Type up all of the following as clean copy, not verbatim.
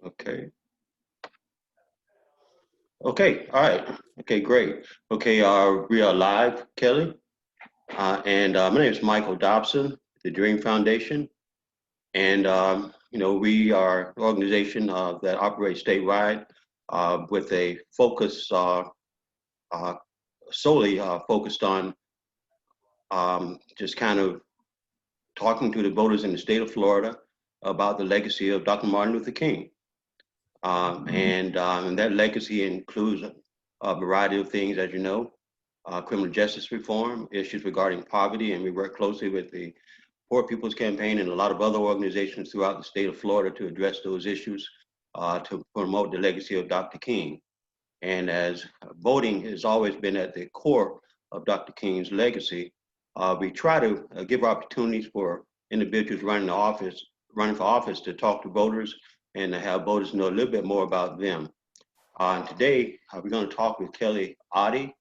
Okay. Okay. All right. Okay. Great. Okay. We are live, Kelly, and my name is Michael Dobson, the Dream Foundation, and we are an organization that operates statewide with a focus uh, solely focused on just kind of talking to the voters in the state of Florida about the legacy of Dr. Martin Luther King. And that legacy includes a variety of things, as you know, criminal justice reform, issues regarding poverty, and we work closely with the Poor People's Campaign and a lot of other organizations throughout the state of Florida to address those issues to promote the legacy of Dr. King. And as voting has always been at the core of Dr. King's legacy, we try to give opportunities for individuals running for office to talk to voters and to have voters know a little bit more about them. And today, we're going to talk with Kelly Otte.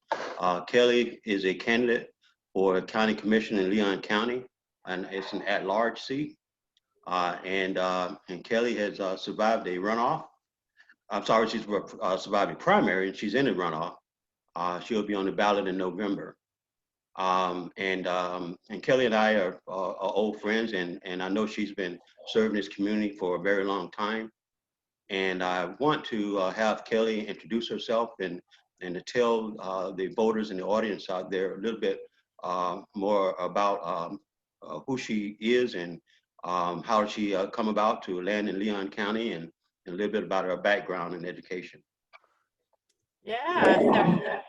Kelly is a candidate for a county commission in Leon County, and it's an at-large seat. And Kelly has survived a runoff. I'm sorry, she's survived a primary, and she's in a runoff. She'll be on the ballot in November. And Kelly and I are old friends, and I know she's been serving this community for a very long time. And I want to have Kelly introduce herself and to tell the voters and the audience out there a little bit more about who she is and how she come about to land in Leon County and a little bit about her background and education. Yeah.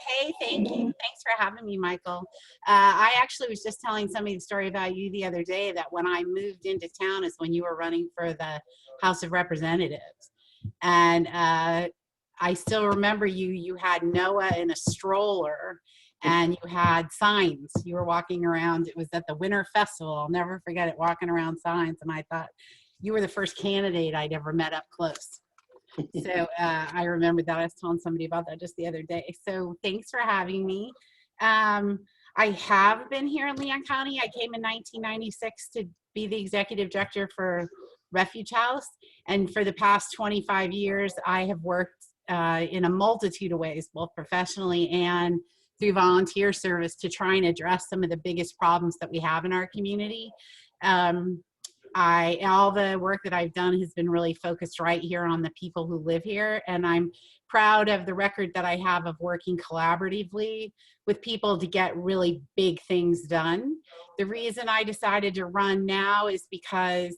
Hey, thank you. Thanks for having me, Michael. I actually was just telling somebody the story about you the other day that when I moved into town is when you were running for the House of Representatives. And I still remember you had Noah in a stroller and you had signs. You were walking around. It was at the Winter Festival. I'll never forget it, walking around signs. And I thought you were the first candidate I'd ever met up close. So I remembered that. I was telling somebody about that just the other day. So thanks for having me. I have been here in Leon County. I came in 1996 to be the executive director for Refuge House. And for the past 25 years, I have worked in a multitude of ways, both professionally and through volunteer service, to try and address some of the biggest problems that we have in our community. All the work that I've done has been really focused right here on the people who live here. And I'm proud of the record that I have of working collaboratively with people to get really big things done. The reason I decided to run now is because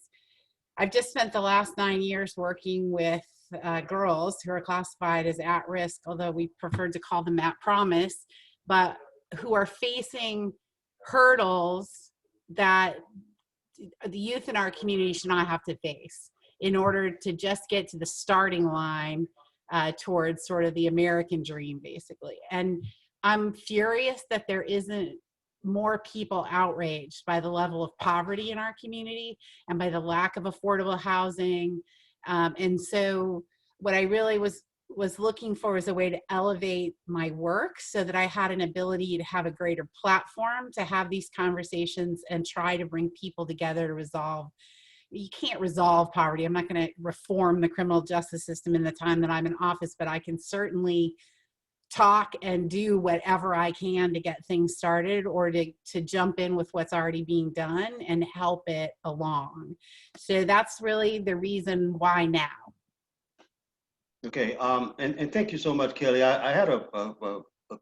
I've just spent the last 9 years working with girls who are classified as at risk, although we prefer to call them at promise, but who are facing hurdles that the youth in our community should not have to face in order to just get to the starting line towards sort of the American dream, basically. And I'm furious that there isn't more people outraged by the level of poverty in our community and by the lack of affordable housing. And so what I really was looking for was a way to elevate my work so that I had an ability to have a greater platform to have these conversations and try to bring people together to resolve. You can't resolve poverty. I'm not going to reform the criminal justice system in the time that I'm in office, but I can certainly talk and do whatever I can to get things started or to jump in with what's already being done and help it along. So that's really the reason why now. Okay, and thank you so much, Kelly. I had a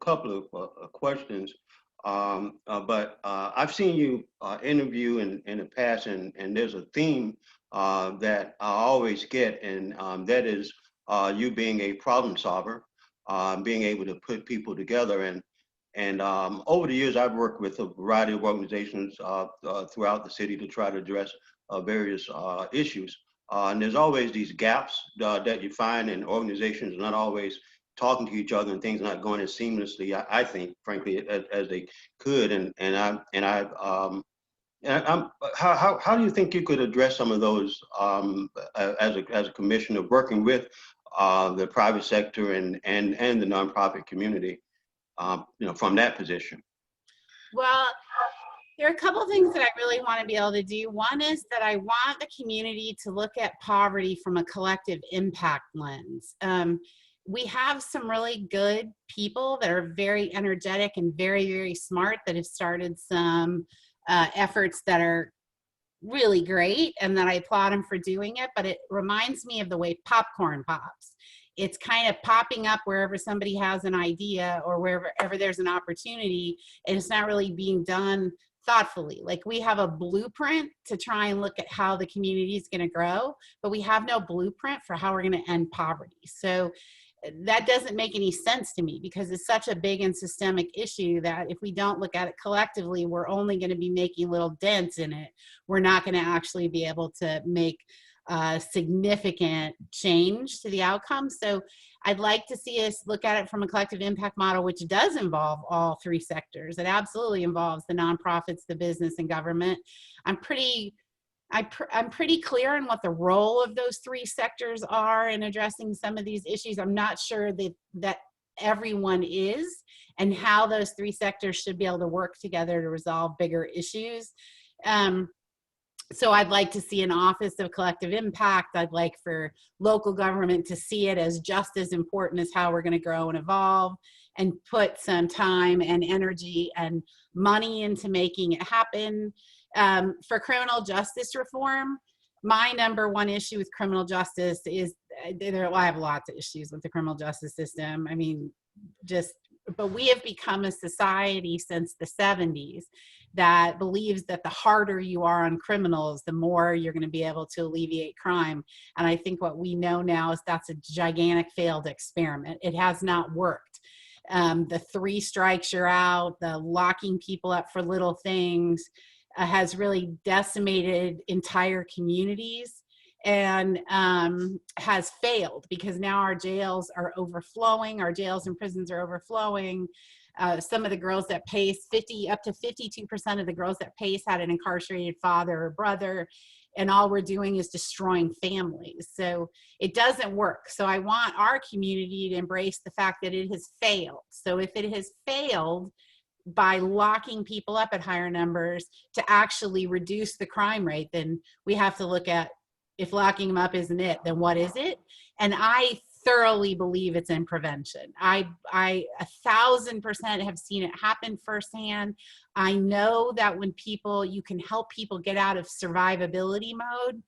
couple of questions, but I've seen you interview in the past, and there's a theme that I always get, and that is you being a problem solver, being able to put people together. And over the years, I've worked with a variety of organizations throughout the city to try to address various issues. And there's always these gaps that you find in organizations not always talking to each other and things not going as seamlessly, I think, frankly, as they could. How do you think you could address some of those as a commissioner working with the private sector and the nonprofit community, from that position? Well, There are a couple of things that I really want to be able to do. One is that I want the community to look at poverty from a collective impact lens. We have some really good people that are very energetic and very, very smart that have started some efforts that are really great and that I applaud them for doing it, but it reminds me of the way popcorn pops. It's kind of popping up wherever somebody has an idea or wherever there's an opportunity, and it's not really being done thoughtfully. Like, we have a blueprint to try and look at how the community is going to grow, but we have no blueprint for how we're going to end poverty. So that doesn't make any sense to me, because it's such a big and systemic issue that if we don't look at it collectively, we're only going to be making little dents in it. We're not going to actually be able to make significant change to the outcome. So I'd like to see us look at it from a collective impact model, which does involve all three sectors. It absolutely involves the nonprofits, the business, and government. I'm pretty clear on what the role of those three sectors are in addressing some of these issues. I'm not sure that everyone is, and how those three sectors should be able to work together to resolve bigger issues. So I'd like to see an office of collective impact. I'd like for local government to see it as just as important as how we're going to grow and evolve, and put some time and energy and money into making it happen. For criminal justice reform, my number one issue with criminal justice is, I have lots of issues with the criminal justice system. I mean, but we have become a society since the 70s that believes that the harder you are on criminals, the more you're going to be able to alleviate crime. And I think what we know now is that's a gigantic failed experiment. It has not worked. The 3 strikes you're out, the locking people up for little things, has really decimated entire communities, and has failed, because now our jails are overflowing. Our jails and prisons are overflowing. Some of the girls that PACE, up to 52% of the girls that PACE had an incarcerated father or brother, and all we're doing is destroying families. So it doesn't work. So I want our community to embrace the fact that it has failed. So if it has failed by locking people up at higher numbers to actually reduce the crime rate, then we have to look at, if locking them up isn't it, then what is it? And I thoroughly believe it's in prevention. I 1,000% have seen it happen firsthand. I know that when you can help people get out of survivability mode,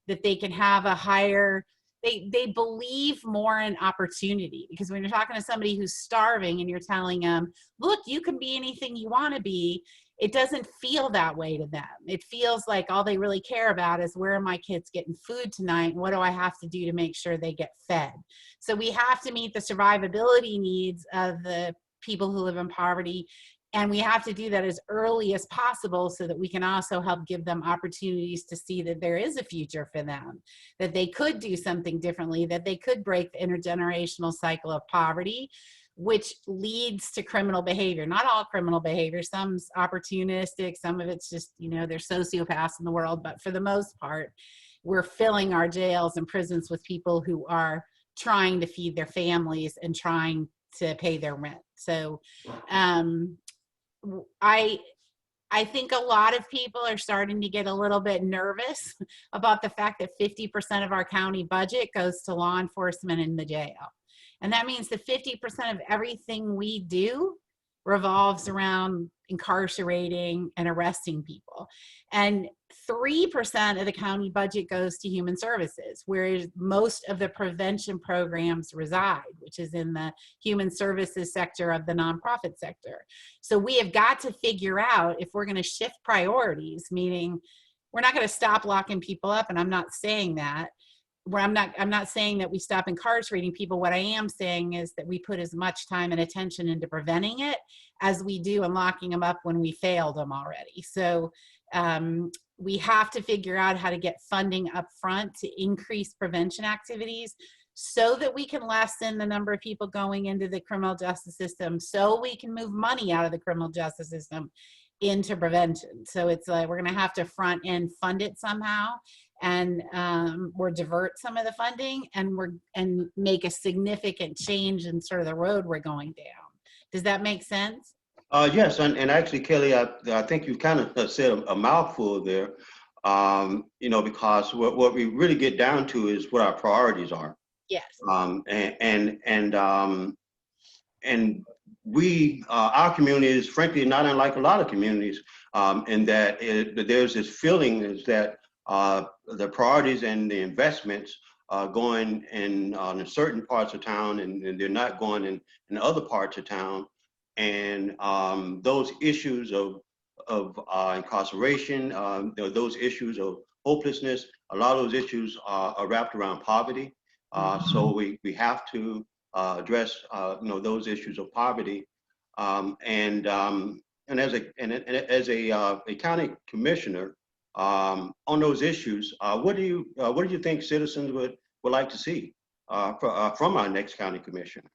that they can have a higher, they believe more in opportunity. Because when you're talking to somebody who's starving and you're telling them, look, you can be anything you want to be, it doesn't feel that way to them. It feels like all they really care about is, where are my kids getting food tonight? What do I have to do to make sure they get fed? So we have to meet the survivability needs of the people who live in poverty. And we have to do that as early as possible, so that we can also help give them opportunities to see that there is a future for them, that they could do something differently, that they could break the intergenerational cycle of poverty, which leads to criminal behavior. Not all criminal behavior, some's opportunistic, some of it's just, there's sociopaths in the world, but for the most part, we're filling our jails and prisons with people who are trying to feed their families and trying to pay their rent. So I think a lot of people are starting to get a little bit nervous about the fact that 50% of our county budget goes to law enforcement in the jail. And that means that 50% of everything we do revolves around incarcerating and arresting people. And 3% of the county budget goes to human services, whereas most of the prevention programs reside, which is in the human services sector of the nonprofit sector. So we have got to figure out, if we're going to shift priorities, meaning we're not going to stop locking people up, and I'm not saying that. I'm not saying that we stop incarcerating people. What I am saying is that we put as much time and attention into preventing it as we do in locking them up when we failed them already. So we have to figure out how to get funding up front to increase prevention activities, so that we can lessen the number of people going into the criminal justice system, so we can move money out of the criminal justice system into prevention. So it's like, we're going to have to front end fund it somehow, and or divert some of the funding, and make a significant change in sort of the road we're going down. Does that make sense? Yes, and actually, Kelly, I think you kind of said a mouthful there. Because what we really get down to is what our priorities are. Yes. Um, and and and um, and our community is frankly not unlike a lot of communities, in that there's this feeling is that the priorities and the investments are going in certain parts of town, and they're not going in other parts of town. And those issues of incarceration, those issues of hopelessness, a lot of those issues are wrapped around poverty. So we have to address those issues of poverty, and as a county commissioner, on those issues, what do you think citizens would like to see from our next county commissioner?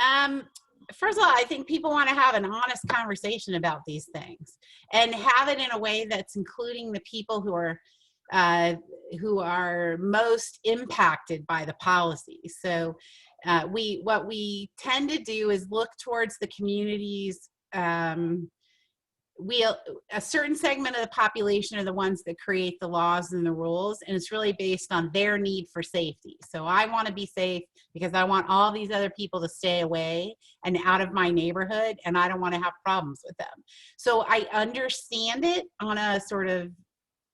Um, First of all, I think people want to have an honest conversation about these things and have it in a way that's including the people uh, who are most impacted by the policy. So, what we tend to do is look towards the communities. We A certain segment of the population are the ones that create the laws and the rules, and it's really based on their need for safety. So I want to be safe because I want all these other people to stay away and out of my neighborhood, and I don't want to have problems with them. So I understand it on a sort of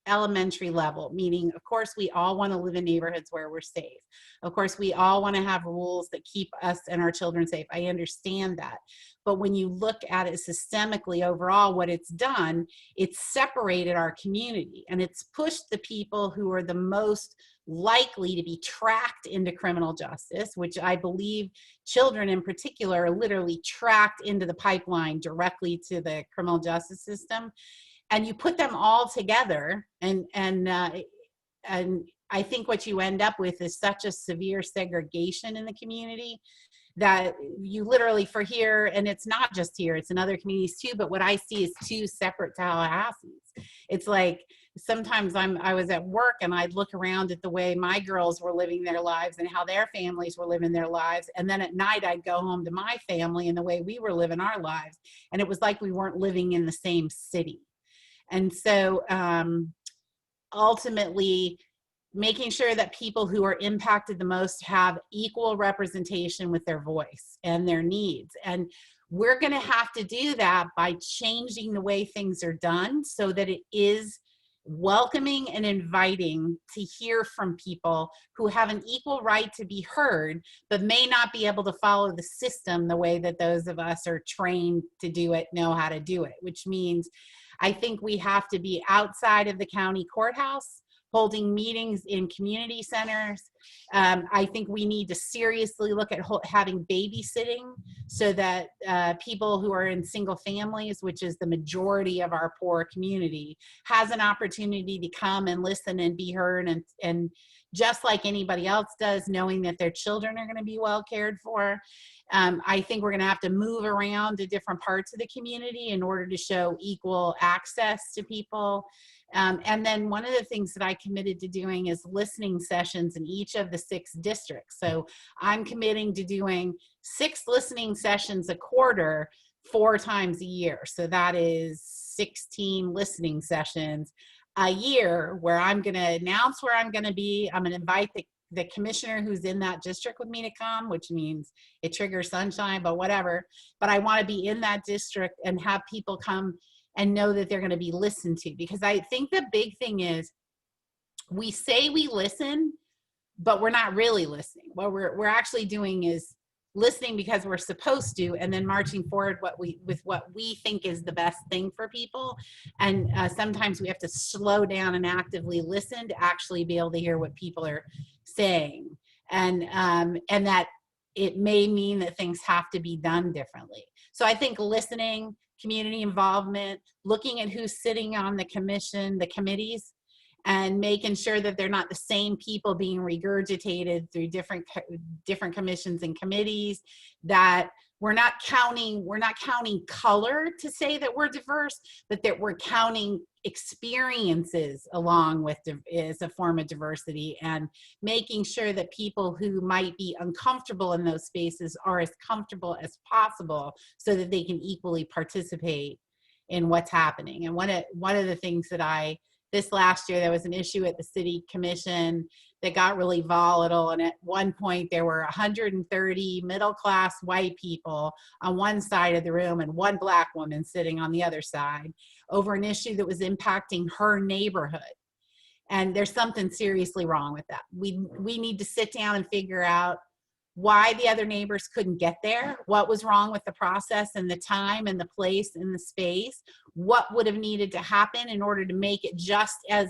elementary level, meaning, of course, we all want to live in neighborhoods where we're safe. Of course, we all want to have rules that keep us and our children safe. I understand that. But when you look at it systemically overall, what it's done, it's separated our community and it's pushed the people who are the most likely to be tracked into criminal justice, which I believe children in particular are literally tracked into the pipeline directly to the criminal justice system. And you put them all together, and I think what you end up with is such a severe segregation in the community that you literally, for here, and it's not just here, it's in other communities too, but what I see is two separate Tallahassees. It's like sometimes I was at work and I'd look around at the way my girls were living their lives and how their families were living their lives, and then at night I'd go home to my family and the way we were living our lives, and it was like we weren't living in the same city. And so ultimately, making sure that people who are impacted the most have equal representation with their voice and their needs. And we're going to have to do that by changing the way things are done so that it is welcoming and inviting to hear from people who have an equal right to be heard, but may not be able to follow the system the way that those of us are trained to do it, know how to do it, which means I think we have to be outside of the county courthouse, holding meetings in community centers. I think we need to seriously look at having babysitting so that people who are in single families, which is the majority of our poor community, has an opportunity to come and listen and be heard, and just like anybody else does, knowing that their children are going to be well cared for. I think we're going to have to move around to different parts of the community in order to show equal access to people. And then one of the things that I committed to doing is listening sessions in each of the 6 districts. So I'm committing to doing 6 listening sessions a quarter, 4 times a year. So that is 16 listening sessions a year, where I'm going to announce where I'm going to be. I'm going to invite the commissioner who's in that district with me to come, which means it triggers sunshine, but whatever. But I want to be in that district and have people come and know that they're going to be listened to. Because I think the big thing is we say we listen, but we're not really listening. What we're actually doing is listening because we're supposed to, and then marching forward with what we think is the best thing for people. And sometimes we have to slow down and actively listen to actually be able to hear what people are saying, and that it may mean that things have to be done differently. So I think listening, community involvement, looking at who's sitting on the commission, the committees, and making sure that they're not the same people being regurgitated through different commissions and committees, that we're not counting color to say that we're diverse, but that we're counting experiences along with is a form of diversity, and making sure that people who might be uncomfortable in those spaces are as comfortable as possible so that they can equally participate in what's happening. And one of the things that this last year, there was an issue at the city commission that got really volatile. And at one point there were 130 middle-class white people on one side of the room and one black woman sitting on the other side over an issue that was impacting her neighborhood. And there's something seriously wrong with that. We need to sit down and figure out why the other neighbors couldn't get there, what was wrong with the process and the time and the place and the space, what would have needed to happen in order to make it just as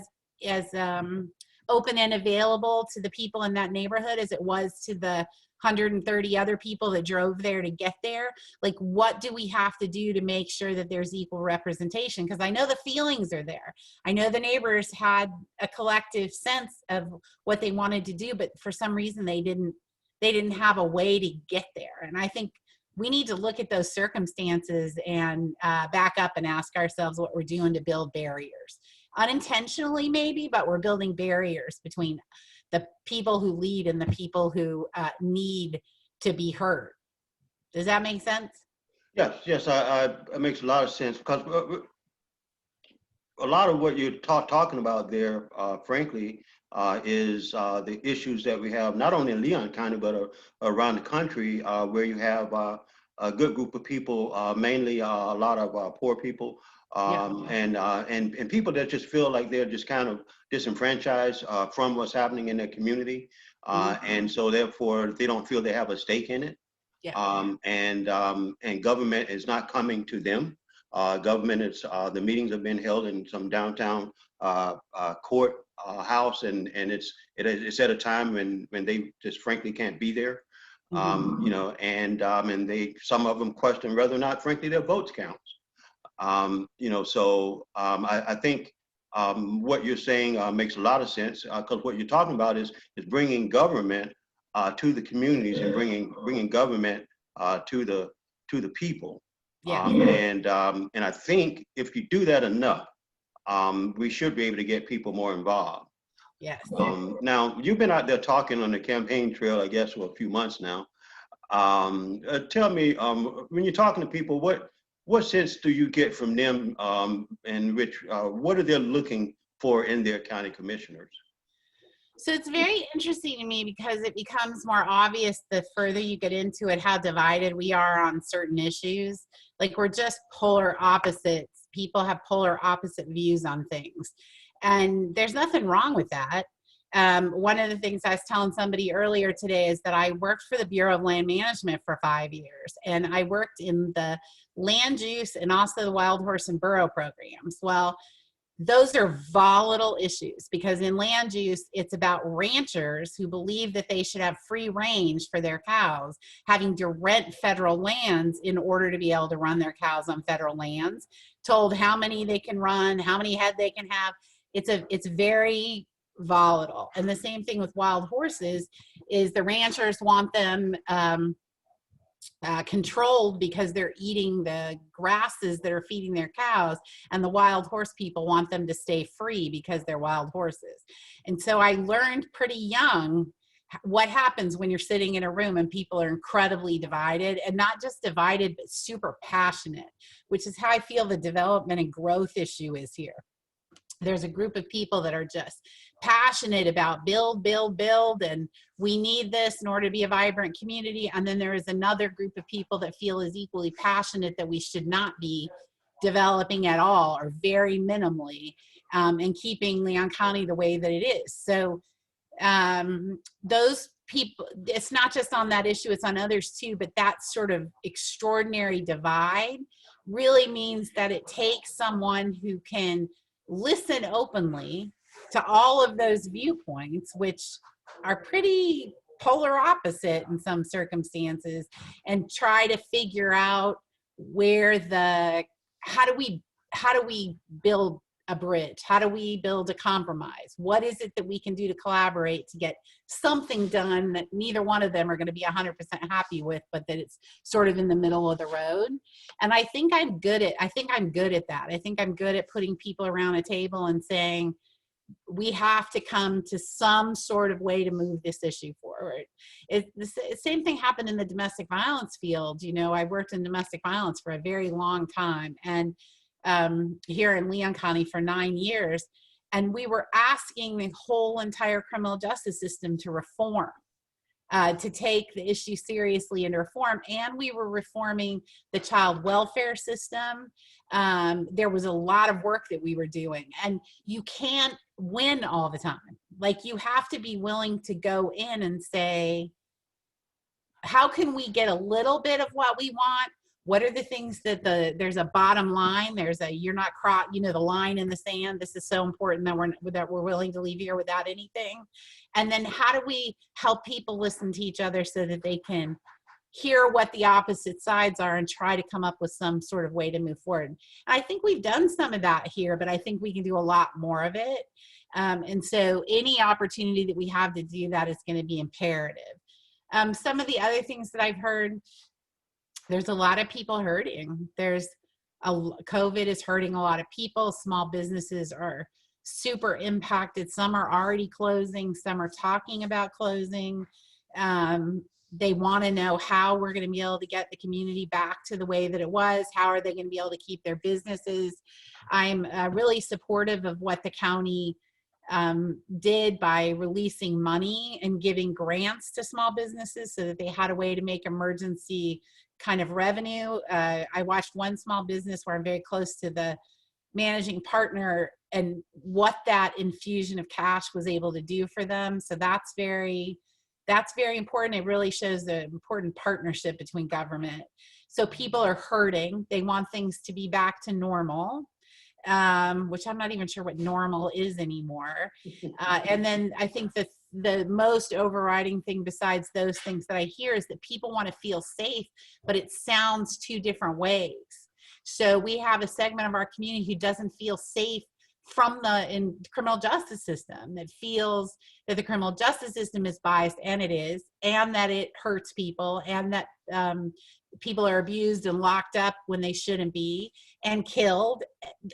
open and available to the people in that neighborhood as it was to the 130 other people that drove there to get there. Like, what do we have to do to make sure that there's equal representation? Because I know the feelings are there. I know the neighbors had a collective sense of what they wanted to do, but for some reason they didn't have a way to get there. And I think we need to look at those circumstances and back up and ask ourselves what we're doing to build barriers. Unintentionally maybe, but we're building barriers between the people who lead and the people who need to be heard. Does that make sense? Yes, it makes a lot of sense, because a lot of what you're talking about there, frankly, is the issues that we have not only in Leon County but around the country, where you have a good group of people, mainly a lot of poor people, and people that just feel like they're just kind of disenfranchised from what's happening in their community, and so therefore they don't feel they have a stake in it. And government is not coming to them. Government is, the meetings have been held in some downtown court house, and it's at a time when they just frankly can't be there. You know, and some of them question whether or not, frankly, their votes count. You know, so I think what you're saying makes a lot of sense, because what you're talking about is bringing government to the communities and bringing government to the people. And I think if you do that enough, we should be able to get people more involved. Yes. Now, you've been out there talking on the campaign trail, I guess, for a few months now. Tell me, when you're talking to people, what sense do you get from them, and what are they looking for in their county commissioners? So it's very interesting to me because it becomes more obvious the further you get into it, how divided we are on certain issues. Like, we're just polar opposites. People have polar opposite views on things. And there's nothing wrong with that. One of the things I was telling somebody earlier today is that I worked for the Bureau of Land Management for 5 years, and I worked in the land use and also the wild horse and burro programs. Well, those are volatile issues because in land use, it's about ranchers who believe that they should have free range for their cows, having to rent federal lands in order to be able to run their cows on federal lands, told how many they can run, how many head they can have. It's very volatile. And the same thing with wild horses is the ranchers want them controlled because they're eating the grasses that are feeding their cows, and the wild horse people want them to stay free because they're wild horses. And so I learned pretty young what happens when you're sitting in a room and people are incredibly divided, and not just divided, but super passionate, which is how I feel the development and growth issue is here. There's a group of people that are just passionate about build, and we need this in order to be a vibrant community. And then there is another group of people that feel as equally passionate that we should not be developing at all or very minimally, and keeping Leon County the way that it is. So those people, it's not just on that issue, it's on others too, but that sort of extraordinary divide really means that it takes someone who can listen openly to all of those viewpoints, which are pretty polar opposite in some circumstances, and try to figure out where how do we build a bridge? How do we build a compromise? What is it that we can do to collaborate to get something done that neither one of them are going to be 100% happy with, but that it's sort of in the middle of the road? And I think I'm good at that. I think I'm good at putting people around a table and saying, we have to come to some sort of way to move this issue forward. The same thing happened in the domestic violence field. You know, I worked in domestic violence for a very long time, and here in Leon County for 9 years. And we were asking the whole entire criminal justice system to reform, to take the issue seriously and reform. And we were reforming the child welfare system. There was a lot of work that we were doing, and you can't win all the time. Like, you have to be willing to go in and say, how can we get a little bit of what we want? What are the things that there's a bottom line, you're not the line in the sand. This is so important that we're willing to leave here without anything. And then how do we help people listen to each other so that they can hear what the opposite sides are and try to come up with some sort of way to move forward. And I think we've done some of that here, but I think we can do a lot more of it. And so any opportunity that we have to do that is going to be imperative. Some of the other things that I've heard, there's a lot of people hurting. COVID is hurting a lot of people. Small businesses are super impacted. Some are already closing. Some are talking about closing. They want to know how we're going to be able to get the community back to the way that it was. How are they going to be able to keep their businesses? I'm really supportive of what the county did by releasing money and giving grants to small businesses so that they had a way to make emergency kind of revenue. I watched one small business where I'm very close to the managing partner, and what that infusion of cash was able to do for them. So that's very important. It really shows the important partnership between government. So people are hurting. They want things to be back to normal, which I'm not even sure what normal is anymore. And then I think that the most overriding thing besides those things that I hear is that people want to feel safe, but it sounds two different ways. So we have a segment of our community who doesn't feel safe from the criminal justice system, that feels that the criminal justice system is biased, and it is, and that it hurts people, and that people are abused and locked up when they shouldn't be, and killed.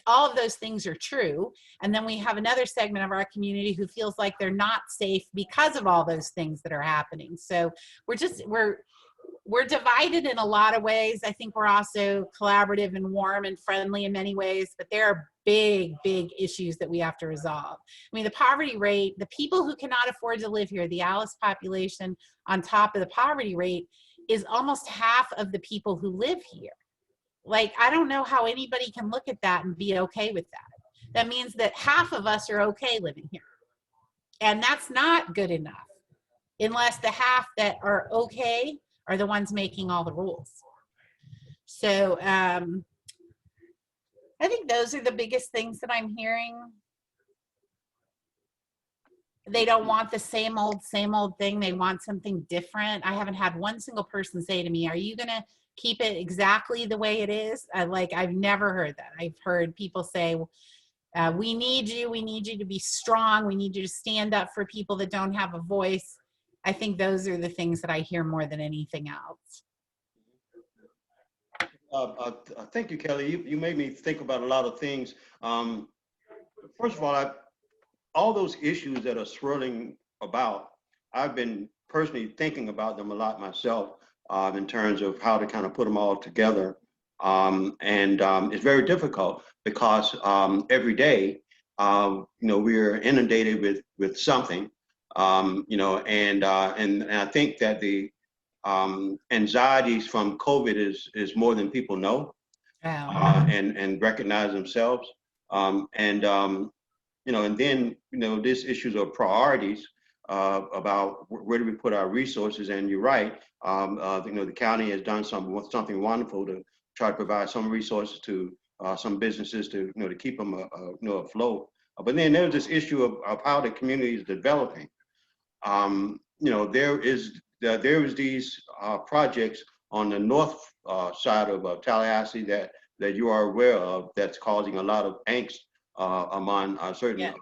All of those things are true. And then we have another segment of our community who feels like they're not safe because of all those things that are happening. So we're divided in a lot of ways. I think we're also collaborative and warm and friendly in many ways, but there are big issues that we have to resolve. I mean, the poverty rate, the people who cannot afford to live here, the Alice population on top of the poverty rate, is almost half of the people who live here. Like, I don't know how anybody can look at that and be okay with that. That means that half of us are okay living here. And that's not good enough unless the half that are okay are the ones making all the rules. So I think those are the biggest things that I'm hearing. They don't want the same old thing. They want something different. I haven't had one single person say to me, are you going to keep it exactly the way it is? I've never heard that. I've heard people say, we need you to be strong. We need you to stand up for people that don't have a voice. I think those are the things that I hear more than anything else. Thank you, Kelly. You made me think about a lot of things. First of all, all those issues that are swirling about, I've been personally thinking about them a lot myself, in terms of how to kind of put them all together. It's very difficult because every day, we're inundated with something, and I think that the anxieties from COVID is more than people know, and recognize themselves. And then, this issues of priorities, about where do we put our resources. And you're right, the county has done something wonderful to try to provide some resources to some businesses to keep them afloat. But then there's this issue of how the community is developing. There is these projects on the north side of Tallahassee that you are aware of, that's causing a lot of angst among certain Yeah.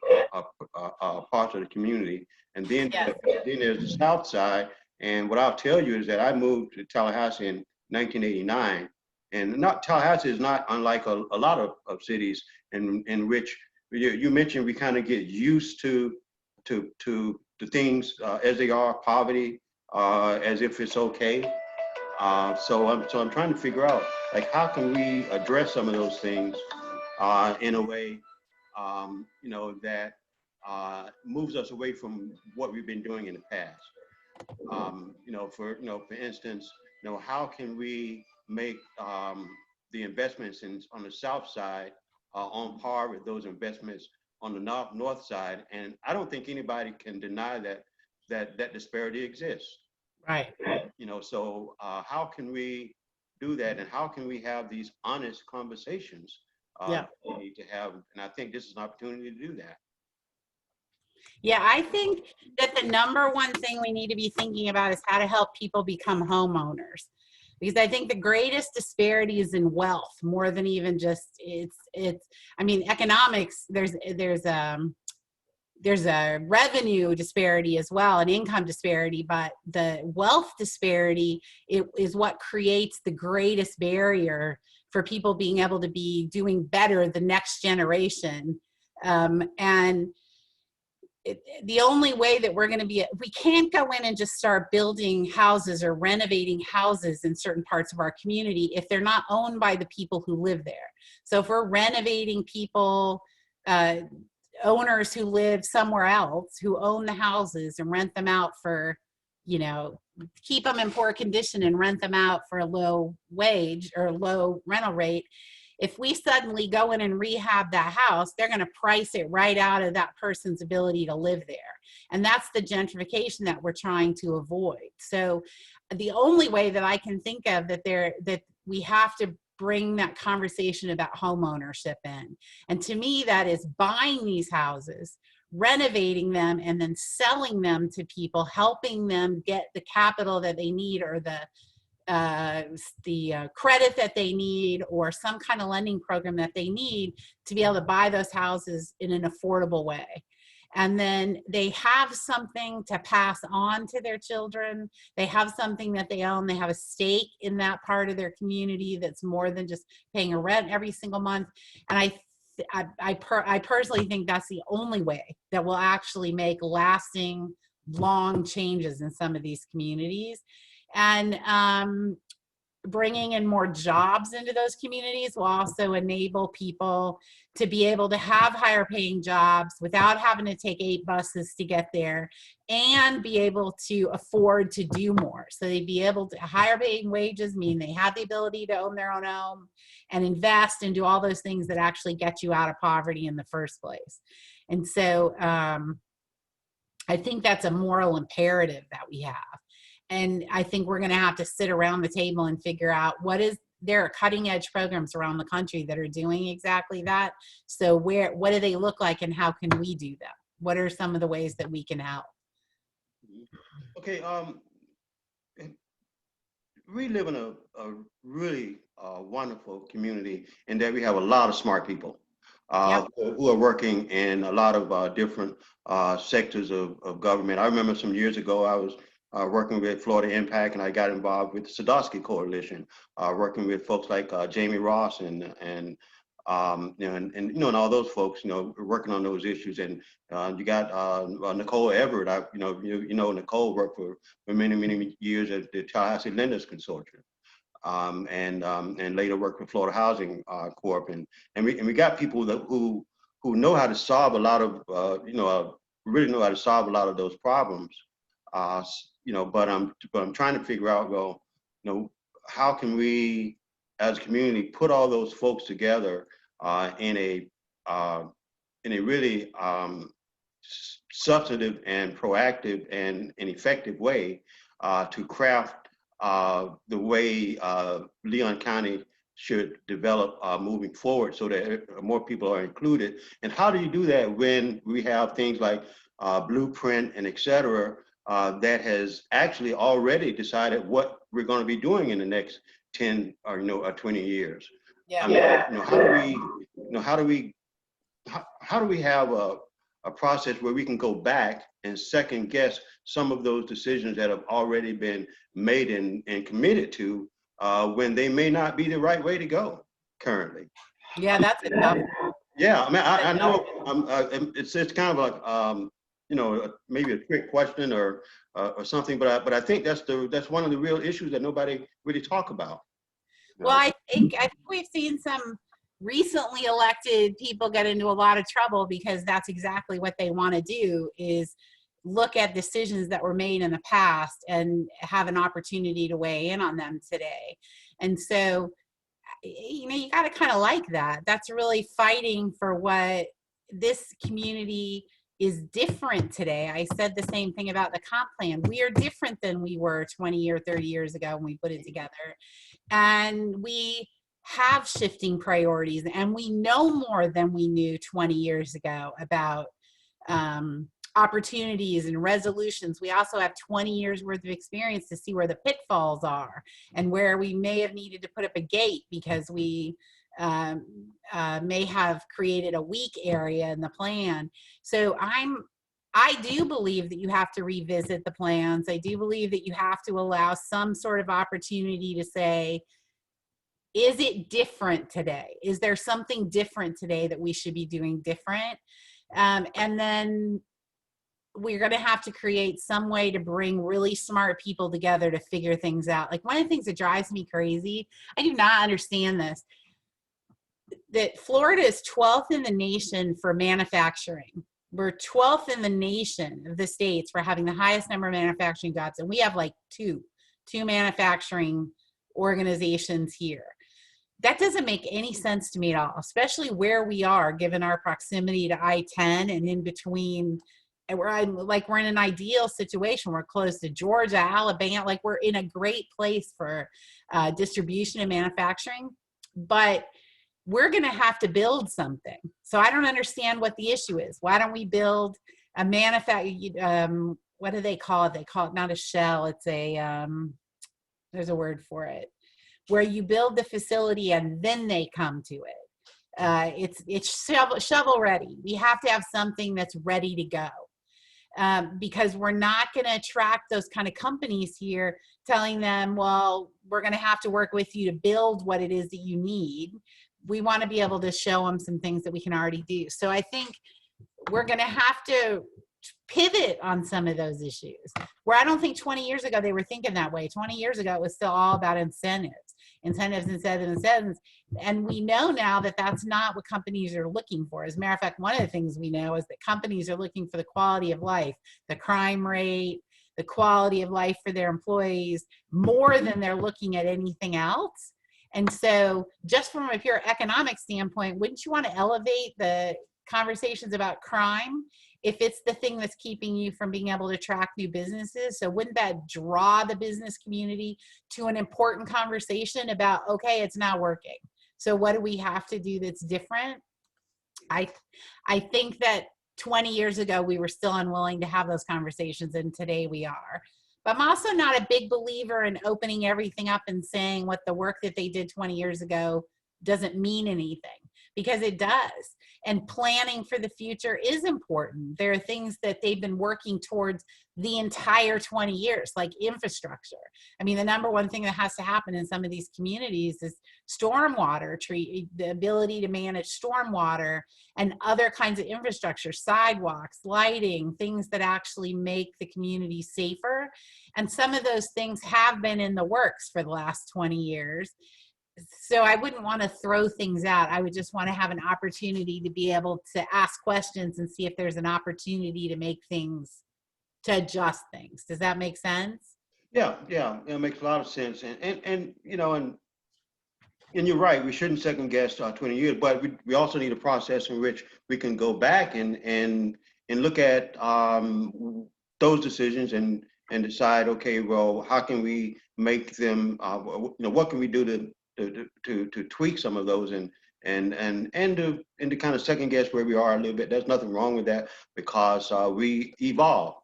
parts of the community. And then, Yes. then there's the South Side. And what I'll tell you is that I moved to Tallahassee in 1989. And not Tallahassee is not unlike a lot of cities in which you mentioned we kind of get used to the things as they are, poverty, as if it's okay. So I'm trying to figure out like how can we address some of those things in a way that moves us away from what we've been doing in the past. For instance, how can we make the investments on the south side on par with those investments on the north side? And I don't think anybody can deny that disparity exists. Right. So how can we do that, and how can we have these honest conversations Yeah. we need to have? And I think this is an opportunity to do that. Yeah, I think that the number one thing we need to be thinking about is how to help people become homeowners. Because I think the greatest disparity is in wealth more than even just I mean, economics, there's a revenue disparity as well, an income disparity, but the wealth disparity is what creates the greatest barrier for people being able to be doing better the next generation. And the only way that we're going to we can't go in and just start building houses or renovating houses in certain parts of our community if they're not owned by the people who live there. So if we're renovating people, owners who live somewhere else who own the houses and rent them out for, keep them in poor condition and rent them out for a low wage or low rental rate, if we suddenly go in and rehab that house, they're going to price it right out of that person's ability to live there. And that's the gentrification that we're trying to avoid. So the only way that I can think of that we have to bring that conversation about home ownership in. And to me, that is buying these houses, renovating them, and then selling them to people, helping them get the capital that they need or the credit that they need or some kind of lending program that they need to be able to buy those houses in an affordable way. And then they have something to pass on to their children. They have something that they own. They have a stake in that part of their community that's more than just paying a rent every single month. And I personally think that's the only way that will actually make lasting, long changes in some of these communities. And bringing in more jobs into those communities will also enable people to be able to have higher paying jobs without having to take 8 buses to get there and be able to afford to do more. So they'd be able to, higher paying wages mean they have the ability to own their own home and invest and do all those things that actually get you out of poverty in the first place. And so I think that's a moral imperative that we have. And I think we're going to have to sit around the table and figure out there are cutting edge programs around the country that are doing exactly that. So what do they look like and how can we do them? What are some of the ways that we can help? Okay. We live in a really wonderful community in that we have a lot of smart people Yep. who are working in a lot of different sectors of government. I remember some years ago, I was working with Florida Impact, and I got involved with the Sadowski Coalition, working with folks like Jamie Ross and all those folks, working on those issues. And you got Nicole Everett. Nicole worked for many years at the Tallahassee Lenders Consortium, and later worked with Florida Housing Corp. And we got people who know how to solve a lot of really know how to solve a lot of those problems. But I'm trying to figure out, how can we as a community put all those folks together in a really substantive and proactive and effective way to craft the way Leon County should develop moving forward so that more people are included. And how do you do that when we have things like Blueprint and et cetera, that has actually already decided what we're going to be doing in the next 10 or 20 years? Yeah. I mean, how do we how do we have a process where we can go back and second guess some of those decisions that have already been made and committed to when they may not be the right way to go currently? Yeah, that's a tough. Yeah, I mean, I know it's kind of like maybe a trick question or something, but I think that's one of the real issues that nobody really talk about. Well, I think we've seen some recently elected people get into a lot of trouble because that's exactly what they want to do is look at decisions that were made in the past and have an opportunity to weigh in on them today. And so, you got to kind of like that. That's really fighting for what this community is different today. I said the same thing about the comp plan. We are different than we were 20 or 30 years ago when we put it together. And we have shifting priorities and we know more than we knew 20 years ago about opportunities and resolutions. We also have 20 years worth of experience to see where the pitfalls are and where we may have needed to put up a gate because we may have created a weak area in the plan. So I do believe that you have to revisit the plans. I do believe that you have to allow some sort of opportunity to say, is it different today? Is there something different today that we should be doing different? And then we're going to have to create some way to bring really smart people together to figure things out. Like one of the things that drives me crazy, I do not understand this, that Florida is 12th in the nation for manufacturing. We're 12th in the nation of the states for having the highest number of manufacturing jobs. And we have like two manufacturing organizations here. That doesn't make any sense to me at all, especially where we are, given our proximity to I-10 and in between. And we're in an ideal situation. We're close to Georgia, Alabama, like we're in a great place for distribution and manufacturing, but we're going to have to build something. So I don't understand what the issue is. Why don't we build a what do they call it? They call it not a shell. It's there's a word for it, where you build the facility and then they come to it. It's shovel ready. We have to have something that's ready to go. Because we're not going to attract those kind of companies here telling them, well, we're going to have to work with you to build what it is that you need. We want to be able to show them some things that we can already do. So I think we're going to have to pivot on some of those issues where I don't think 20 years ago they were thinking that way. 20 years ago, it was still all about incentives. And we know now that that's not what companies are looking for. As a matter of fact, one of the things we know is that companies are looking for the quality of life, the crime rate, the quality of life for their employees, more than they're looking at anything else. And so just from a pure economic standpoint, wouldn't you want to elevate the conversations about crime if it's the thing that's keeping you from being able to attract new businesses? So wouldn't that draw the business community to an important conversation about, okay, it's not working. So what do we have to do that's different? I think that 20 years ago, we were still unwilling to have those conversations, and today we are. But I'm also not a big believer in opening everything up and saying what the work that they did 20 years ago doesn't mean anything, because it does. And planning for the future is important. There are things that they've been working towards the entire 20 years, like infrastructure. I mean, the number one thing that has to happen in some of these communities is stormwater, the ability to manage stormwater and other kinds of infrastructure, sidewalks, lighting, things that actually make the community safer. And some of those things have been in the works for the last 20 years. So I wouldn't want to throw things out. I would just want to have an opportunity to be able to ask questions and see if there's an opportunity to make things, to adjust things. Does that make sense? Yeah, it makes a lot of sense. And you're right, we shouldn't second guess 20 years, but we also need a process in which we can go back and look at those decisions and decide, okay, well, how can we make them, what can we do to tweak some of those and to kind of second guess where we are a little bit. There's nothing wrong with that, because we evolve.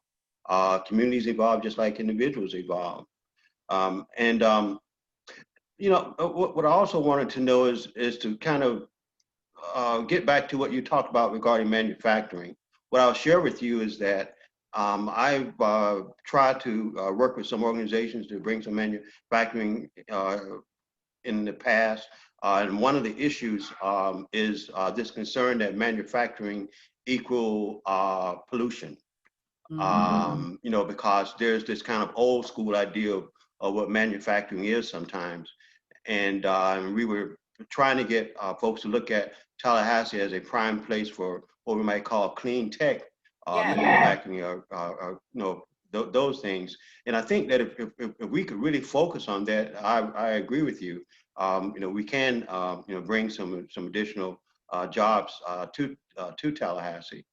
Communities evolve just like individuals evolve. What I also wanted to know is to kind of get back to what you talked about regarding manufacturing. What I'll share with you is that I've tried to work with some organizations to bring some manufacturing in the past. And one of the issues is this concern that manufacturing equal pollution. You know, because there's this kind of old school idea of what manufacturing is sometimes. And we were trying to get folks to look at Tallahassee as a prime place for what we might call clean tech Yeah. manufacturing, you know, those things. And I think that if we could really focus on that, I agree with you. You know, we can you know, bring some additional jobs to Tallahassee.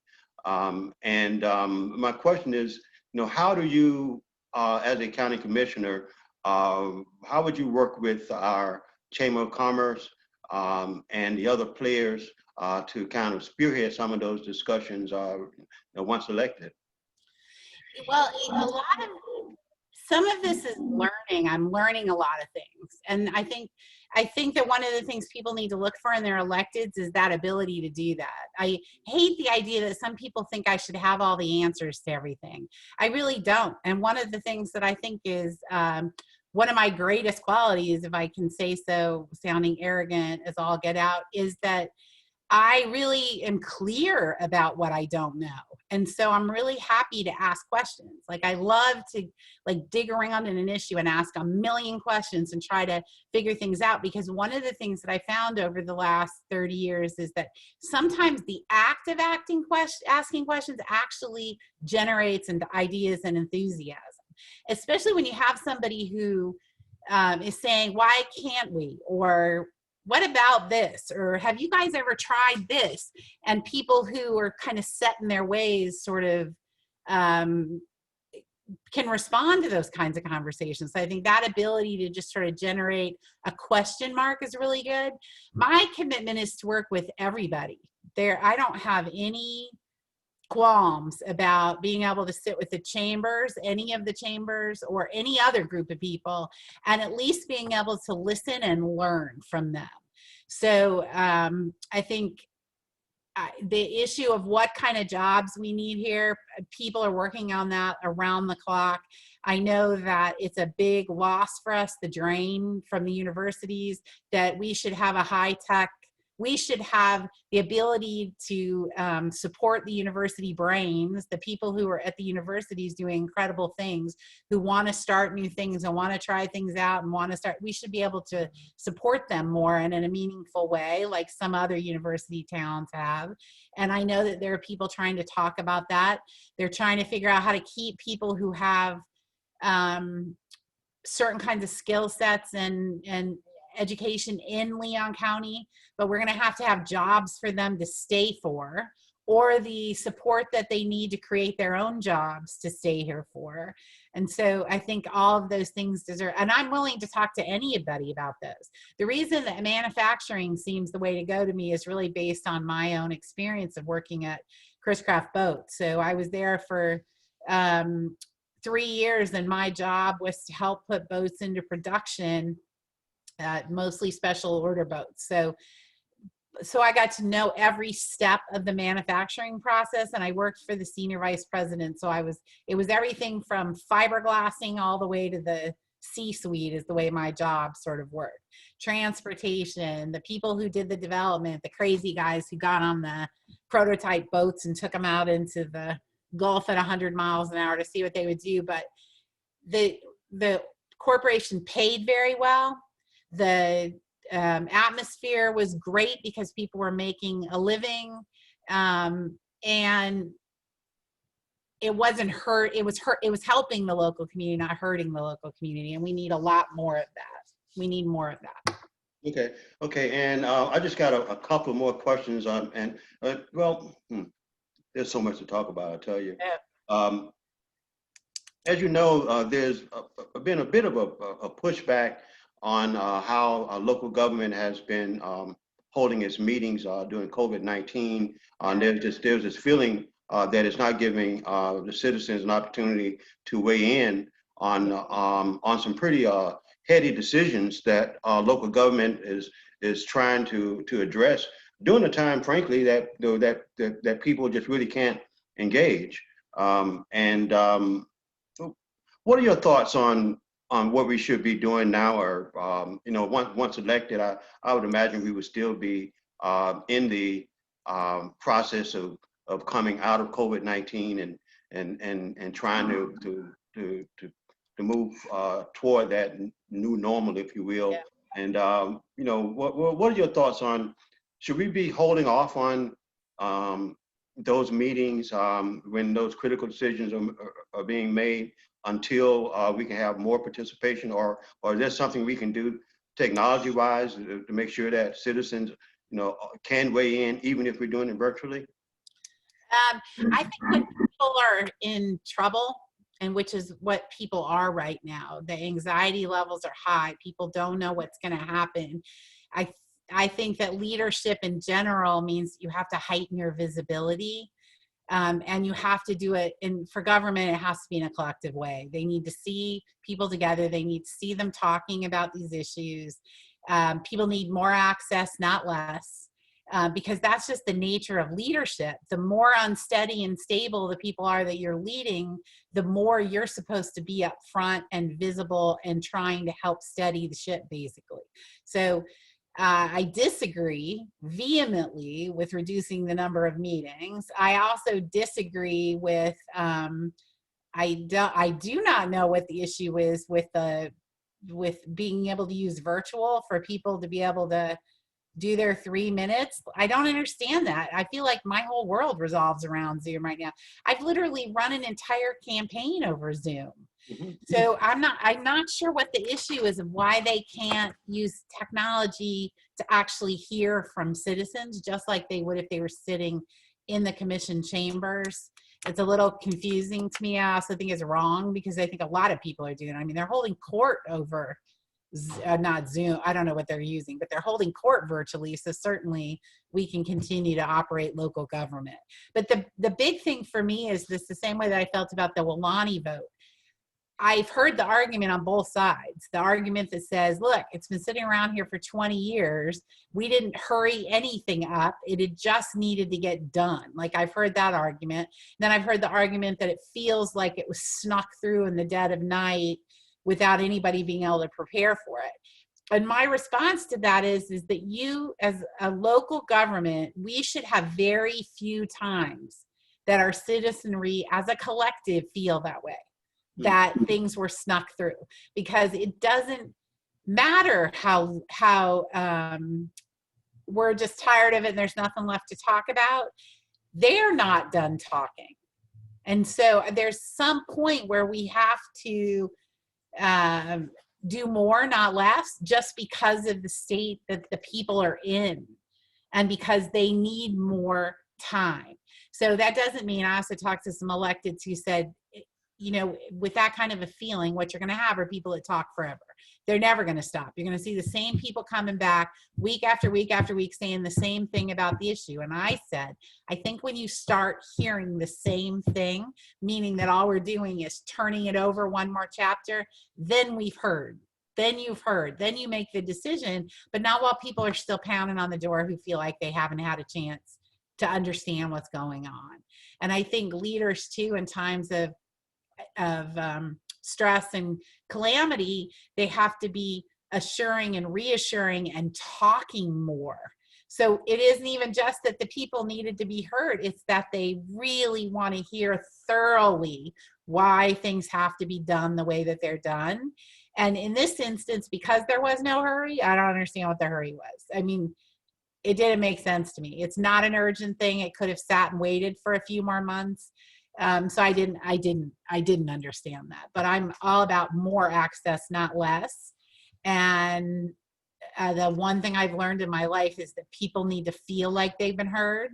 My question is, you know, how do you, as a county commissioner, how would you work with our Chamber of Commerce and the other players to kind of spearhead some of those discussions you know, once elected? Well, a lot of some of this is learning. I'm learning a lot of things. And I think that one of the things people need to look for in their electeds is that ability to do that. I hate the idea that some people think I should have all the answers to everything. I really don't. And one of the things that I think is one of my greatest qualities, if I can say so, sounding arrogant as all get out, is that I really am clear about what I don't know. And so I'm really happy to ask questions. Like I love to like dig around in an issue and ask a million questions and try to figure things out, because one of the things that I found over the last 30 years is that sometimes the act of asking questions actually generates ideas and enthusiasm, especially when you have somebody who is saying, why can't we? Or what about this? Or have you guys ever tried this? And people who are kind of set in their ways sort of can respond to those kinds of conversations. So I think that ability to just sort of generate a question mark is really good. My commitment is to work with everybody. I don't have any qualms about being able to sit with the chambers, any of the chambers, or any other group of people, and at least being able to listen and learn from them. So I think the issue of what kind of jobs we need here, people are working on that around the clock. I know that it's a big loss for us, the drain from the universities, that we should have a high-tech, we should have the ability to support the university brains, the people who are at the universities doing incredible things, who want to start new things and want to try things out and want to start. We should be able to support them more and in a meaningful way, like some other university towns have. And I know that there are people trying to talk about that. They're trying to figure out how to keep people who have certain kinds of skill sets and education in Leon County, but we're going to have jobs for them to stay for, or the support that they need to create their own jobs to stay here for. And so I think all of those things deserve, and I'm willing to talk to anybody about those. The reason that manufacturing seems the way to go to me is really based on my own experience of working at Chris Craft Boats. So I was there for 3 years, and my job was to help put boats into production, mostly special order boats. So I got to know every step of the manufacturing process, and I worked for the senior vice president. So it was everything from fiberglassing all the way to the C-suite is the way my job sort of worked. Transportation, the people who did the development, the crazy guys who got on the prototype boats and took them out into the Gulf at 100 miles an hour to see what they would do. But the corporation paid very well. The atmosphere was great because people were making a living, and it wasn't hurt. It was helping the local community, not hurting the local community. And we need a lot more of that. We need more of that. Okay. And I just got a couple more questions on, and well, there's so much to talk about, I tell you. Yeah. As you know, there's been a bit of a pushback on how local government has been holding its meetings during COVID-19. There's this feeling that it's not giving the citizens an opportunity to weigh in on some pretty heady decisions that local government is trying to address during a time, frankly, that that people just really can't engage. And what are your thoughts on what we should be doing now, or once elected, I would imagine we would still be in the process of coming out of COVID-19 and trying to move toward that new normal, if you will. And what are your thoughts on, should we be holding off on those meetings when those critical decisions are being made until we can have more participation, or is there something we can do technology-wise to make sure that citizens, can weigh in even if we're doing it virtually? I think when people are in trouble, and which is what people are right now, the anxiety levels are high. People don't know what's going to happen. I I think that leadership in general means you have to heighten your visibility. And you have to do it for government, it has to be in a collective way. They need to see people together. They need to see them talking about these issues. People need more access, not less, because that's just the nature of leadership. The more unsteady and stable the people are that you're leading, the more you're supposed to be up front and visible and trying to help steady the ship, basically. So I disagree vehemently with reducing the number of meetings. I also disagree with, I do not know what the issue is with being able to use virtual for people to be able to do their 3 minutes. I don't understand that. I feel like my whole world revolves around Zoom right now. I've literally run an entire campaign over Zoom. So I'm not sure what the issue is of why they can't use technology to actually hear from citizens, just like they would if they were sitting in the commission chambers. It's a little confusing to me. I also think it's wrong because I think a lot of people are doing it. I mean, they're holding court over not Zoom. I don't know what they're using, but they're holding court virtually. So certainly we can continue to operate local government. But the big thing for me is this, the same way that I felt about the Walani vote. I've heard the argument on both sides. The argument that says, look, it's been sitting around here for 20 years. We didn't hurry anything up. It had just needed to get done. Like, I've heard that argument. Then I've heard the argument that it feels like it was snuck through in the dead of night without anybody being able to prepare for it. And my response to that is that you, as a local government, we should have very few times that our citizenry as a collective feel that way, that things were snuck through, because it doesn't matter how we're just tired of it and there's nothing left to talk about. They're not done talking. And so there's some point where we have to do more, not less, just because of the state that the people are in and because they need more time. So that doesn't mean, I also talked to some electeds who said, with that kind of a feeling, what you're going to have are people that talk forever. They're never going to stop. You're going to see the same people coming back week after week after week saying the same thing about the issue. And I said, I think when you start hearing the same thing, meaning that all we're doing is turning it over one more chapter, then we've heard. Then you've heard. Then you make the decision. But not while people are still pounding on the door who feel like they haven't had a chance to understand what's going on. And I think leaders, too, in times of stress and calamity, they have to be assuring and reassuring and talking more. So it isn't even just that the people needed to be heard, it's that they really want to hear thoroughly why things have to be done the way that they're done. And in this instance, because there was no hurry, I don't understand what the hurry was. I mean, it didn't make sense to me. It's not an urgent thing. It could have sat and waited for a few more months. So I didn't understand that, but I'm all about more access, not less. And the one thing I've learned in my life is that people need to feel like they've been heard.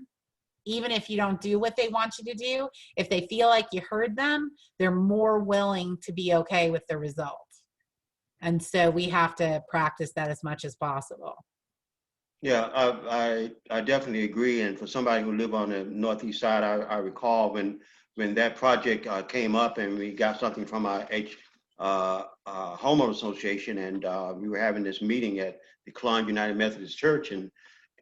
Even if you don't do what they want you to do, if they feel like you heard them, they're more willing to be okay with the result. And so we have to practice that as much as possible. Yeah, I definitely agree. And for somebody who lived on the northeast side, I recall when that project came up and we got something from our homeowner association, and we were having this meeting at the Cologne United Methodist Church, and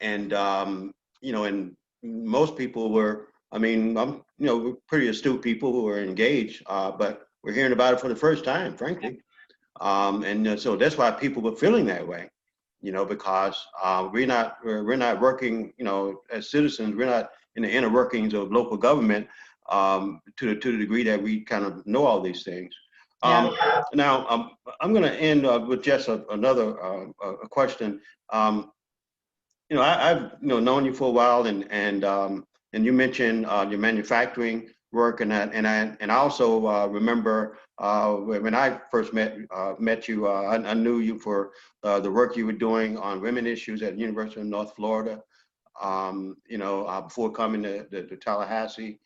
And and most people were, I mean, we're pretty astute people who are engaged, but we're hearing about it for the first time, frankly. So that's why people were feeling that way, because we're not working, as citizens, we're not in the inner workings of local government to the degree that we kind of know all these things. Yeah. Now, I'm going to end with just another a question. I've known you for a while, and you mentioned your manufacturing work, and I also remember when I first met you, I knew you for the work you were doing on women issues at the University of North Florida. Before coming to Tallahassee,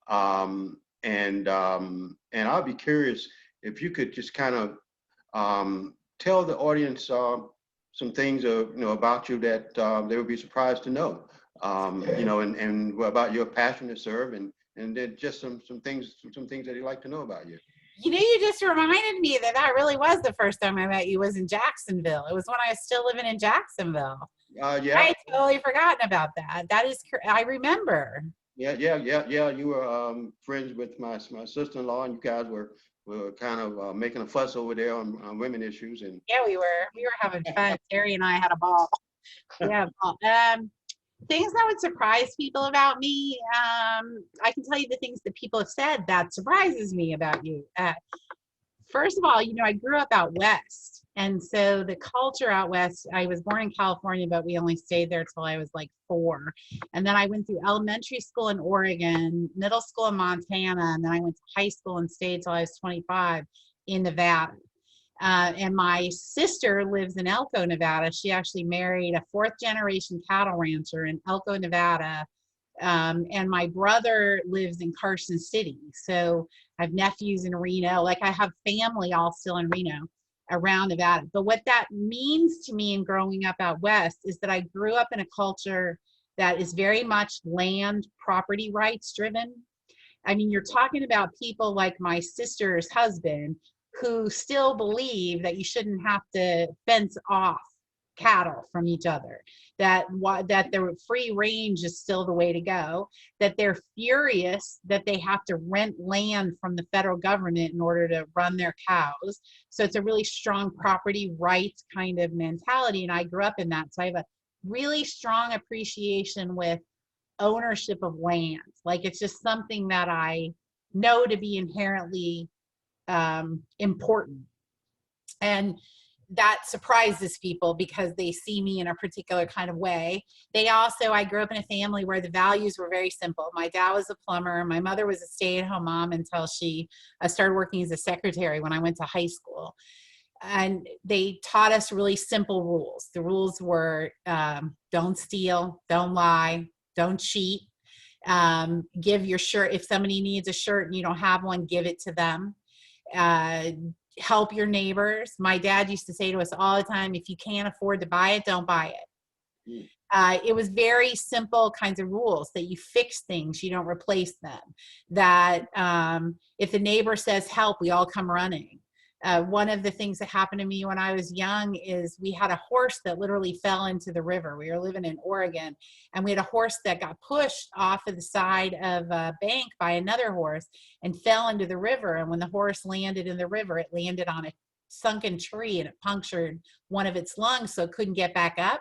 and I'll be curious if you could just kind of tell the audience some things about you that they would be surprised to know, and about your passion to serve, and then just some things that you'd like to know about you. You just reminded me that really was the first time I met you, was in Jacksonville. It was when I was still living in Jacksonville. I Yeah. had totally forgotten about that. That is, I remember. Yeah. You were friends with my sister-in-law, and you guys were kind of making a fuss over there on women issues, and Yeah, we were having fun. Terry and I had a ball. We had a ball. Things that would surprise people about me. I can tell you the things that people have said that surprises me about you. First of all, I grew up out west. And so the culture out west, I was born in California, but we only stayed there till I was like 4. And then I went through elementary school in Oregon, middle school in Montana, and then I went to high school and stayed till I was 25 in Nevada. And my sister lives in Elko, Nevada. She actually married a 4th-generation cattle rancher in Elko, Nevada. And my brother lives in Carson City. So I have nephews in Reno. Like, I have family all still in Reno around Nevada. But what that means to me in growing up out west is that I grew up in a culture that is very much land property rights driven. I mean, you're talking about people like my sister's husband who still believe that you shouldn't have to fence off cattle from each other, that the free range is still the way to go, that they're furious that they have to rent land from the federal government in order to run their cows. So it's a really strong property rights kind of mentality, and I grew up in that. So I have a really strong appreciation with ownership of land. Like, it's just something that I know to be inherently important. And that surprises people because they see me in a particular kind of way. I grew up in a family where the values were very simple. My dad was a plumber. My mother was a stay-at-home mom until she started working as a secretary when I went to high school. And they taught us really simple rules. The rules were don't steal, don't lie, don't cheat. Give your shirt. If somebody needs a shirt and you don't have one, give it to them. Help your neighbors. My dad used to say to us all the time, if you can't afford to buy it, don't buy it. It was very simple kinds of rules, that you fix things, you don't replace them. That if the neighbor says help, we all come running. One of the things that happened to me when I was young is we had a horse that literally fell into the river. We were living in Oregon, and we had a horse that got pushed off of the side of a bank by another horse and fell into the river. And when the horse landed in the river, it landed on a sunken tree and it punctured one of its lungs, so it couldn't get back up.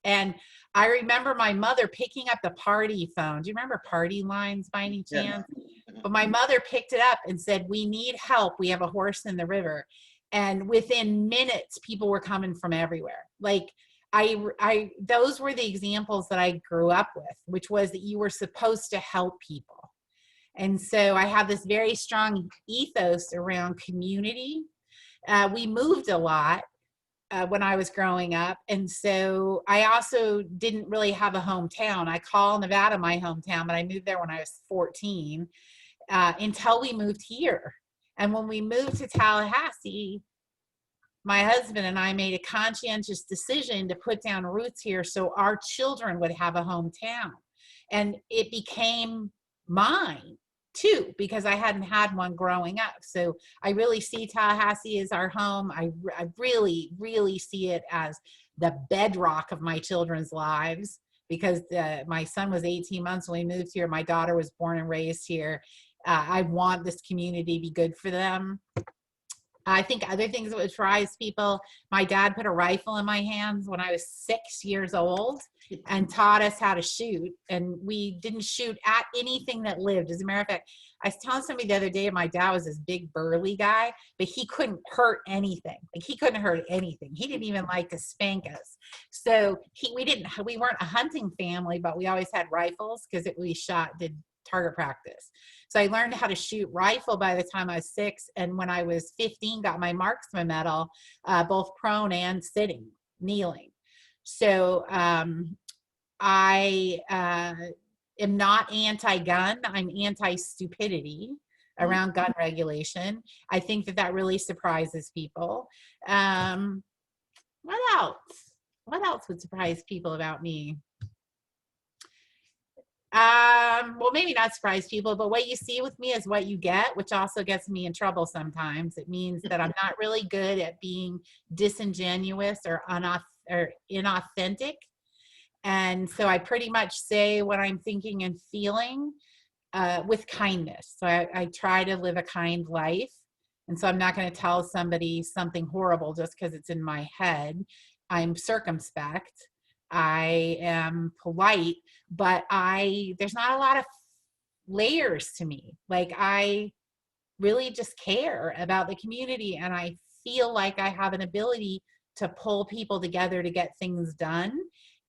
And I remember my mother picking up the party phone. Do you remember party lines by any chance? Yeah. But my mother picked it up and said, we need help. We have a horse in the river. And within minutes, people were coming from everywhere. Like, those were the examples that I grew up with, which was that you were supposed to help people. And so I have this very strong ethos around community. We moved a lot when I was growing up. And so I also didn't really have a hometown. I call Nevada my hometown, but I moved there when I was 14 until we moved here. And when we moved to Tallahassee, my husband and I made a conscientious decision to put down roots here so our children would have a hometown. And it became mine too, because I hadn't had one growing up. So I really see Tallahassee as our home. I really, really see it as the bedrock of my children's lives. because my son was 18 months when we moved here. My daughter was born and raised here. I want this community to be good for them. I think other things that would surprise people, my dad put a rifle in my hands when I was 6 years old and taught us how to shoot. And we didn't shoot at anything that lived. As a matter of fact, I was telling somebody the other day, my dad was this big burly guy, but he couldn't hurt anything. Like he couldn't hurt anything. He didn't even like to spank us. So we weren't a hunting family, but we always had rifles because we did target practice. So I learned how to shoot rifle by the time I was 6. And when I was 15, got my marksman medal, both prone and sitting, kneeling. So I am not anti-gun. I'm anti-stupidity around gun regulation. I think that really surprises people. What else? What else would surprise people about me? Well, maybe not surprise people, but what you see with me is what you get, which also gets me in trouble sometimes. It means that I'm not really good at being disingenuous or inauthentic. And so I pretty much say what I'm thinking and feeling with kindness. So I try to live a kind life. And so I'm not going to tell somebody something horrible just because it's in my head. I'm circumspect. I am polite, but there's not a lot of layers to me. Like I really just care about the community, and I feel like I have an ability to pull people together to get things done.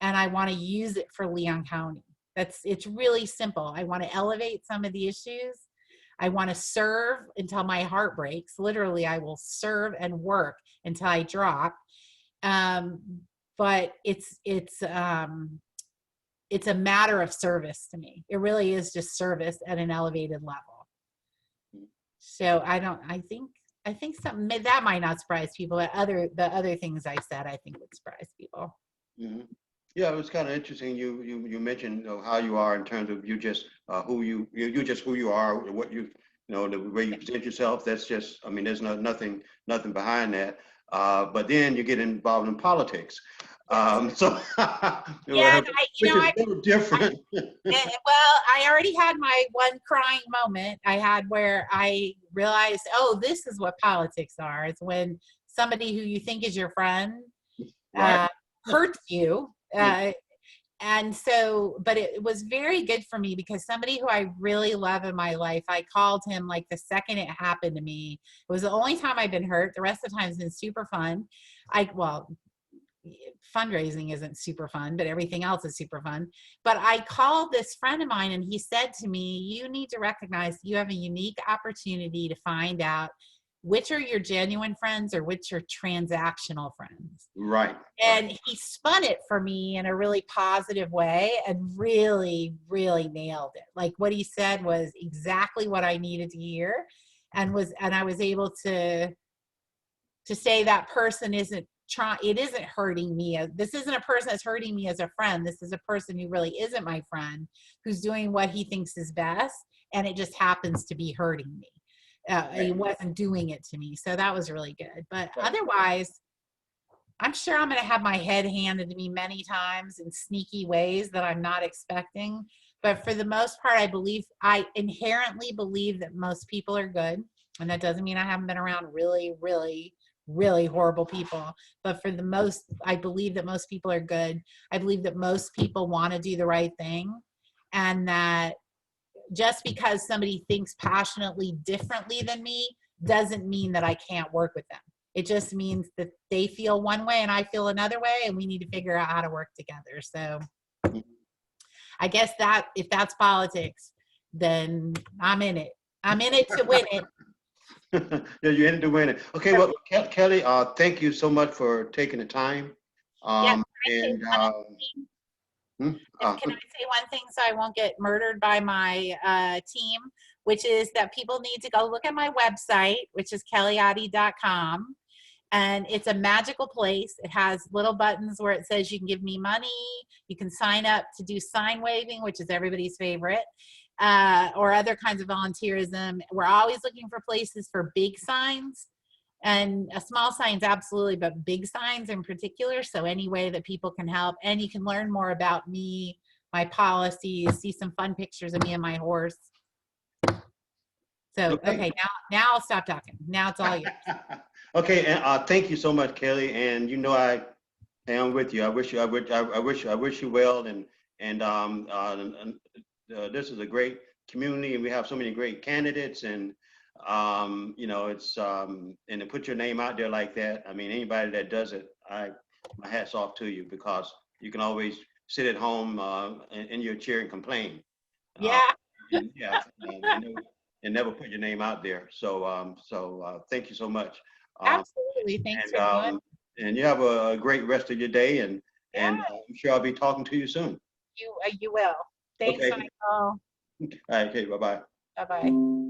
And I want to use it for Leon County. It's really simple. I want to elevate some of the issues. I want to serve until my heart breaks. Literally, I will serve and work until I drop. But it's a matter of service to me. It really is just service at an elevated level. So I think something that might not surprise people, but the other things I said, I think would surprise people. Mm-hmm. Yeah, it was kind of interesting. You mentioned how you are in terms of you just you're just who you are, what the way you present yourself. That's just, I mean, there's nothing behind that. But then you get involved in politics. So yeah, which is a little different. Well, I already had my one crying moment I had where I realized, oh, this is what politics are. It's when somebody who you think is your friend Right. hurts you. And so, but it was very good for me because somebody who I really love in my life, I called him like the second it happened to me. It was the only time I've been hurt. The rest of the time has been super fun. Fundraising isn't super fun, but everything else is super fun. But I called this friend of mine and he said to me, you need to recognize you have a unique opportunity to find out which are your genuine friends or which are transactional friends. Right. And he spun it for me in a really positive way and really, really nailed it. Like what he said was exactly what I needed to hear, and I was able to say that person isn't hurting me. This isn't a person that's hurting me as a friend. This is a person who really isn't my friend, who's doing what he thinks is best, and it just happens to be hurting me. He wasn't doing it to me. So that was really good. But otherwise, I'm sure I'm going to have my head handed to me many times in sneaky ways that I'm not expecting. But for the most part, I inherently believe that most people are good. And that doesn't mean I haven't been around really, really, really horrible people. But I believe that most people are good. I believe that most people want to do the right thing. And that just because somebody thinks passionately differently than me doesn't mean that I can't work with them. It just means that they feel one way and I feel another way, and we need to figure out how to work together. So I guess that if that's politics, then I'm in it. I'm in it to win it. Yeah, you're in it to win it. Okay, well, Kelly, thank you so much for taking the time. Can I say one thing so I won't get murdered by my team, which is that people need to go look at my website, which is kellyotte.com. And it's a magical place. It has little buttons where it says you can give me money. You can sign up to do sign waving, which is everybody's favorite, or other kinds of volunteerism. We're always looking for places for big signs. And small signs, absolutely, but big signs in particular. So any way that people can help, and you can learn more about me, my policies, see some fun pictures of me and my horse. So, Okay. okay, now I'll stop talking. Now it's all yours. Okay, and thank you so much, Kelly. And you know I am with you. I wish you well. And this is a great community, and we have so many great candidates. And you know, and to put your name out there like that. I mean, anybody that does it, my hats off to you, because you can always sit at home in your chair and complain. Yeah, And yeah, and never put your name out there. So thank you so much. Um, absolutely. Thanks and for doing. and you have a great rest of your day. Yeah, And I'm sure I'll be talking to you soon. you will. Thanks, Okay. Michael. All right. Okay. Bye bye. Bye bye.